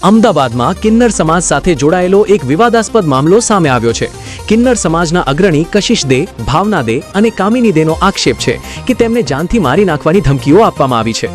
અમદાવાદમાં કિન્નર સમાજ સાથે જોડાયેલો એક વિવાદાસ્પદ મામલો સામે આવ્યો છે। કિન્નર સમાજના અગ્રણી કશિશ દે, ભાવના દે અને કામિની દેનો આક્ષેપ છે કે તેમને જાનથી મારી નાખવાની ધમકીઓ આપવામાં આવી છે।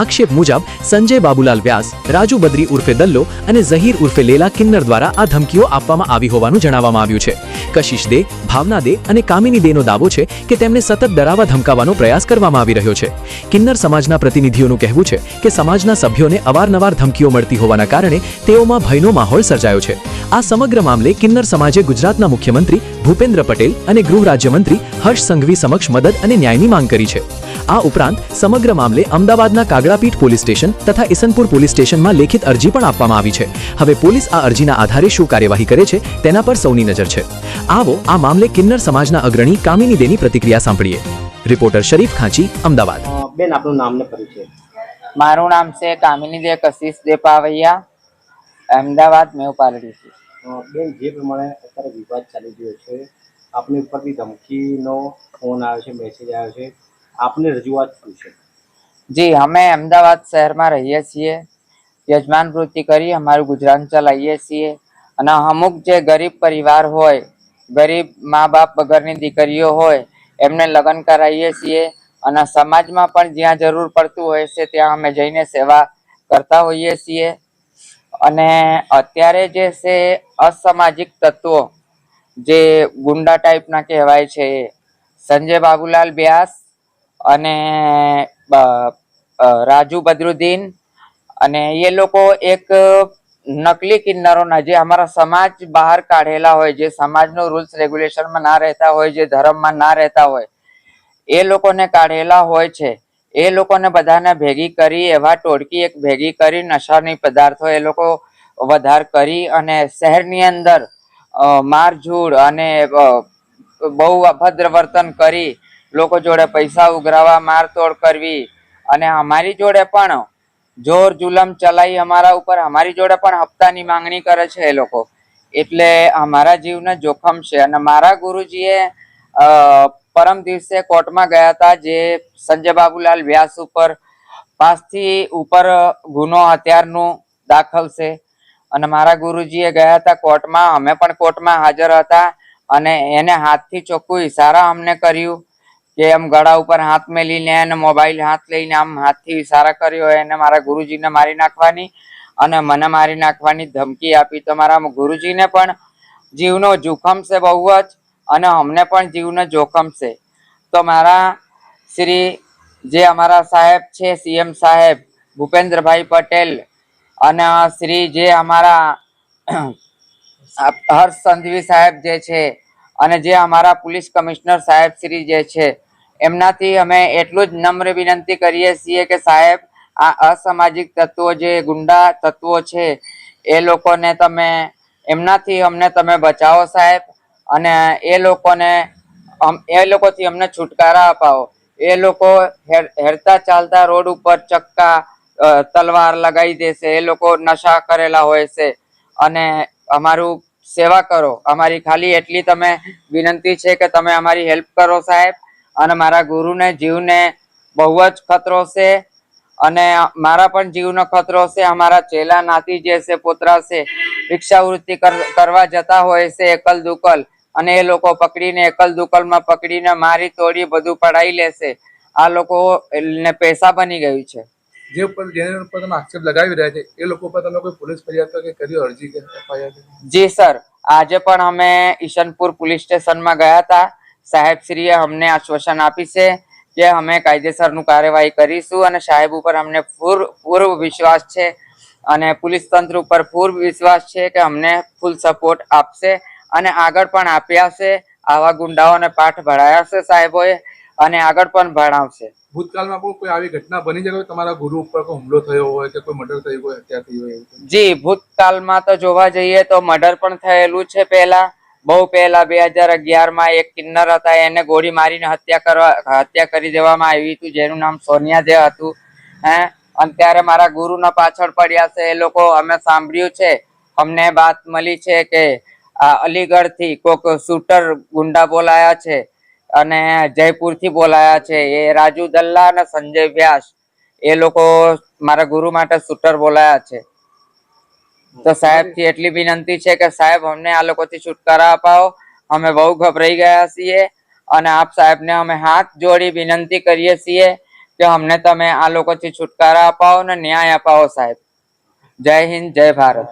આક્ષેપ મુજબ સંજય બાબુલાલ વ્યાસ, રાજુ બદ્રી ઉર્ફે દલ્લો અને ઝહીર ઉર્ફે લેલા કિન્નર દ્વારા આ ધમકીઓ આપવામાં આવી હોવાનું જણાવવામાં આવ્યું છે। કશિશ દે, ભાવના દે અને કામિની દેનો દાવો છે કે તેમને સતત ડરાવવા ધમકાવવાનો પ્રયાસ કરવામાં આવી રહ્યો છે। કિન્નર સમાજના પ્રતિનિધિઓનું કહેવું છે કે સમાજના સભ્યોને અવારનવાર ધમકીઓ મળતી હોવાના કારણે તેઓમાં ભયનો માહોલ સર્જાયો છે। આ સમગ્ર મામલે કિન્નર સમાજે ગુજરાતના મુખ્યમંત્રી ભૂપેન્દ્ર પટેલ અને ગૃહ રાજ્યમંત્રી હર્ષ સંઘવી સમક્ષ મદદ અને ન્યાયની માંગ કરી છે। આ ઉપરાંત સમગ્ર મામલે અમદાવાદના કાગડાપીઠ પોલીસ સ્ટેશન તથા ઈસનપુર પોલીસ સ્ટેશનમાં લેખિત અરજી પણ આપવામાં આવી છે। હવે પોલીસ આ અરજીના આધારે શું કાર્યવાહી કરે છે તેના પર સૌની નજર છે। આવો આ મામલે કિન્નર સમાજના અગ્રણી કામિની દેની પ્રતિક્રિયા સાંભળીએ। રિપોર્ટર શરીફ ખાંચી, અમદાવાદ। બેન, આપનું નામ ને પરિચય। મારું નામ છે કામિની દે કશિશ દે પાવૈયા, અમદાવાદ મેવપાલડી થી। બેન, જે પ્રમાણે અત્યારે વિવાદ ચાલી રહ્યો છે, આપની ઉપરથી ધમકીનો ફોન આવ્યો છે, મેસેજ આવ્યો છે, આપની રજૂઆત શું છે? જી, અમે અમદાવાદ શહેરમાં રહીએ છીએ, યજમાન વૃત્તિ કરી અમારું ગુજરાન ચલાવીએ છીએ અને અમુક જે ગરીબ પરિવાર હોય, ગરીબ મા બાપ વગરની દીકરીઓ હોય, એમને લગ્ન કરાવીએ છીએ અને સમાજમાં પણ જ્યાં જરૂર પડતું હોય છે ત્યાં અમે જઈને સેવા કરતા હોઈએ છીએ। અને અત્યારે જે છે અસામાજિક તત્વો, જે ગુંડા ટાઈપના કહેવાય છે, સંજય બાબુલાલ વ્યાસ અને રાજુ બદરુદ્દીન અને એ લોકો એક નકલી કિન્નરોના, જે અમારા સમાજ બહાર કાઢેલા હોય, જે સમાજનો રૂલ્સ રેગ્યુલેશનમાં ના રહેતા હોય, જે ધર્મમાં ના રહેતા હોય, એ લોકોને કાઢેલા હોય છે। એ લોકોને બધાને ભેગી કરી, એવા ટોળકી એક ભેગી કરી નશાની પદાર્થો એ લોકો વધાર કરી અને શહેરની અંદર મારઝૂડ અને બહુ અભદ્ર વર્તન કરી, લોકો જોડે પૈસા ઉઘરાવા, મારતોડ કરવી અને અમારી જોડે પણ જોર જુલમ ચલાવી અમારા ઉપર, અમારી જોડે પણ હપ્તાની માંગણી કરે છે એ લોકો। એટલે અમારા જીવને જોખમ છે। અને મારા ગુરુજીએ પરમ દિવસે કોર્ટમાં ગયા હતા, જે સંજય બાબુલાલ વ્યાસ ઉપર 5 થી ઉપર ગુનો હત્યારનું દાખલ છે અને મારા ગુરુજીએ ગયા હતા કોર્ટમાં, અમે પણ કોર્ટમાં હાજર હતા અને એને હાથથી ચોખ્ખું ઈશારા અમને કર્યું કે આમ ગળા ઉપર હાથ મેલીને અને મોબાઈલ હાથ લઈને આમ હાથથી ઈશારા કર્યો, એને મારા ગુરુજીને મારી નાખવાની અને મને મારી નાખવાની ધમકી આપી। તો મારા ગુરુજીને પણ જીવનો જોખમ છે બહુ જ અને અમને પણ જીવનો જોખમ છે। તો મારા શ્રી જે અમારા સાહેબ છે, સીએમ સાહેબ ભૂપેન્દ્રભાઈ પટેલ અને શ્રી જે અમારા હર્ષ સંઘવી સાહેબ જે છે અને જે અમારા પોલીસ કમિશનર સાહેબ શ્રી જે છે, એમનાથી અમે એટલું જ નમ્ર વિનંતી કરીએ છીએ કે સાહેબ, આ અસામાજિક તત્વો, જે ગુંડા તત્વો છે, એ લોકોને તમે, એમનાથી અમને તમે બચાવો સાહેબ અને એ લોકોથી અમને છુટકારા અપાવો। એ લોકો હેરતા ચાલતા રોડ ઉપર ચક્કા, તલવાર લગાવી દેશે, એ લોકો નશા કરેલા હોય છે અને અમારું સેવા કરો। અમારી ખાલી એટલી તમે વિનંતી છે કે તમે અમારી હેલ્પ કરો સાહેબ। અને મારા ગુરુને જીવને બહુ જ ખતરો છે અને મારા પણ જીવનો ખતરો છે। અમારા ચેલા નાતી જે છે, પોતરા છે, ભિક્ષાવૃત્તિ કરવા જતા હોય છે એકલ દુકલ, અને એ લોકો પકડીને એકલ દુકલમાં પકડીને મારી તોડી બધું પડાવી લેશે। આ લોકો ને પૈસા બની ગયું છે। જેના ઉપર તમે આક્ષેપ લગાવી રહ્યા છે, એ લોકો પર તમે કોઈ પોલીસ ફરિયાદ કે કરી અરજી કે FIR? જી સર, આજે પણ અમે ઈશનપુર પોલીસ સ્ટેશનમાં ગયા હતા। સાહેબશ્રીએ અમને આશ્વાસન આપી છે કે અમે કાયદેસરનું કાર્યવાહી કરીશું અને સાહેબ ઉપર અમને પૂર્વ વિશ્વાસ છે અને પોલીસ તંત્ર ઉપર પૂર્વ વિશ્વાસ છે કે અમને ફૂલ સપોર્ટ આપશે અને આગળ પણ આપ્યા છે। આવા ગુંડાઓને પાઠ ભણાયા છે સાહેબોએ અને આગળ પણ ભણાવશે। ભૂતકાળમાં કોઈ આવી ઘટના બની છે કે તમારા ગુરુ ઉપર કોઈ હુમલો થયો હોય કે કોઈ મર્ડર થયું હોય, હત્યા થઈ હોય? જી, ભૂતકાળમાં તો જોવા જઈએ તો મર્ડર પણ થયેલું છે। પહેલા, બહુ પહેલા 2011માં એક કિન્નર હતા, એને ગોળી મારીને હત્યા કરી દેવામાં આવી હતી, જેનું નામ સોનિયા દે હતું। અને ત્યારે મારા ગુરુના પાછળ પડ્યા છે એ લોકો। અમે સાંભળ્યું છે, અમને વાત મળી છે કે અલીગઢ થી કોઈક શૂટર ગુંડા બોલાયા છે અને જયપુર થી બોલાયા છે, એ રાજુ દલ્લા અને સંજય વ્યાસ, એ લોકો મારા ગુરુ માટે શૂટર બોલાયા છે। તો સાહેબથી એટલી વિનંતી છે કે સાહેબ અમને આ લોકોથી છુટકારા અપાવો, અમે બહુ ગભરાઈ ગયા છીએ અને આપ સાહેબને અમે હાથ જોડી વિનંતી કરીએ છીએ કે અમને તમે આ લોકોથી છુટકારા અપાવો ને ન્યાય અપાવો સાહેબ. જય હિન્દ, જય ભારત.